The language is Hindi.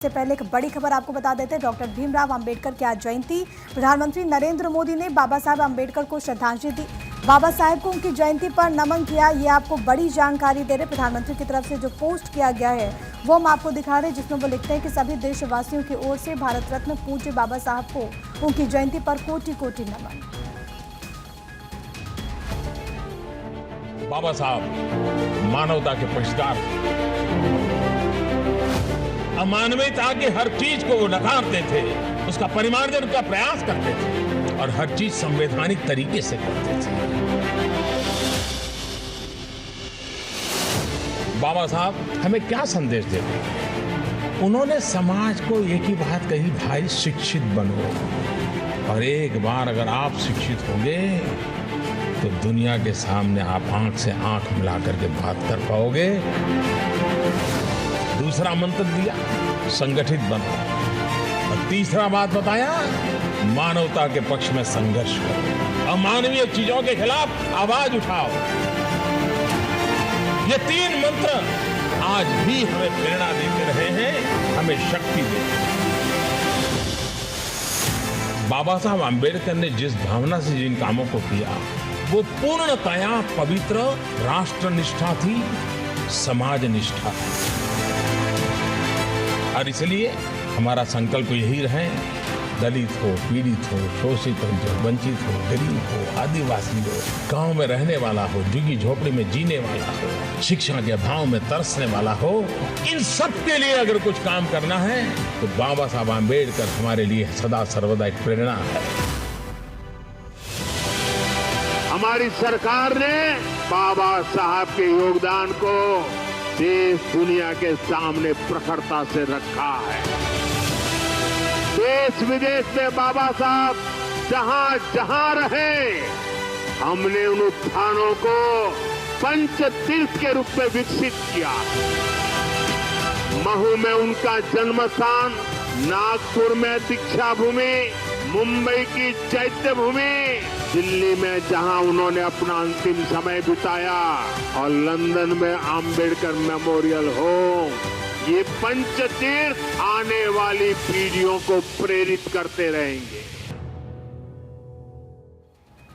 से पहले एक बड़ी खबर आपको बता देते हैं। डॉक्टर भीमराव अंबेडकर की आज जयंती। प्रधानमंत्री नरेंद्र मोदी ने बाबा साहब अंबेडकर को श्रद्धांजलि दी। बाबा साहब को उनकी जयंती पर नमन किया। ये आपको बड़ी जानकारी दे रहे प्रधानमंत्री की तरफ से जो पोस्ट किया गया है वो हम आपको दिखा रहे हैं, जिसमें वो लिखते हैं कि सभी देशवासियों की ओर से भारत रत्न पूज्य बाबा साहब को उनकी जयंती पर कोटि कोटि नमन। बाबा साहब मानवता के पक्षकार, अमानवीयता की हर चीज को वो नकारते थे, उसका परिमार्जन का प्रयास करते थे और हर चीज संवैधानिक तरीके से करते थे। बाबा साहब हमें क्या संदेश देते हैं? उन्होंने समाज को एक ही बात कही, भाई शिक्षित बनो, और एक बार अगर आप शिक्षित होंगे तो दुनिया के सामने आप आंख से आंख मिला करके बात कर पाओगे। दूसरा मंत्र दिया, संगठित बनो, और तीसरा बात बताया, मानवता के पक्ष में संघर्ष करो, अमानवीय चीजों के खिलाफ आवाज उठाओ। ये तीन मंत्र आज भी हमें प्रेरणा देते रहे हैं, हमें शक्ति देते हैं। बाबा साहब आंबेडकर ने जिस भावना से जिन कामों को किया वो पूर्णतया पवित्र राष्ट्र निष्ठा थी, समाज निष्ठा थी। और इसलिए हमारा संकल्प यही रहे, दलित हो, पीड़ित हो, शोषित हो, वंचित हो, गरीब हो, आदिवासी हो, गांव में रहने वाला हो, झुग्गी झोपड़ी में जीने वाला हो, शिक्षा के अभाव में तरसने वाला हो, इन सब के लिए अगर कुछ काम करना है तो बाबा साहब आंबेडकर हमारे लिए सदा सर्वदा एक प्रेरणा है। हमारी सरकार ने बाबा साहब के योगदान को देश दुनिया के सामने प्रखरता से रखा है। देश विदेश में बाबा साहब जहां जहां रहे, हमने उन उत्थानों को पंच तीर्थ के रूप में विकसित किया। महू में उनका जन्म स्थान, नागपुर में दीक्षा भूमि, मुंबई की चैत्य भूमि, दिल्ली में जहां उन्होंने अपना अंतिम समय बिताया, और लंदन में अंबेडकर मेमोरियल होम, ये पंच तीर्थ आने वाली पीढ़ियों को प्रेरित करते रहेंगे।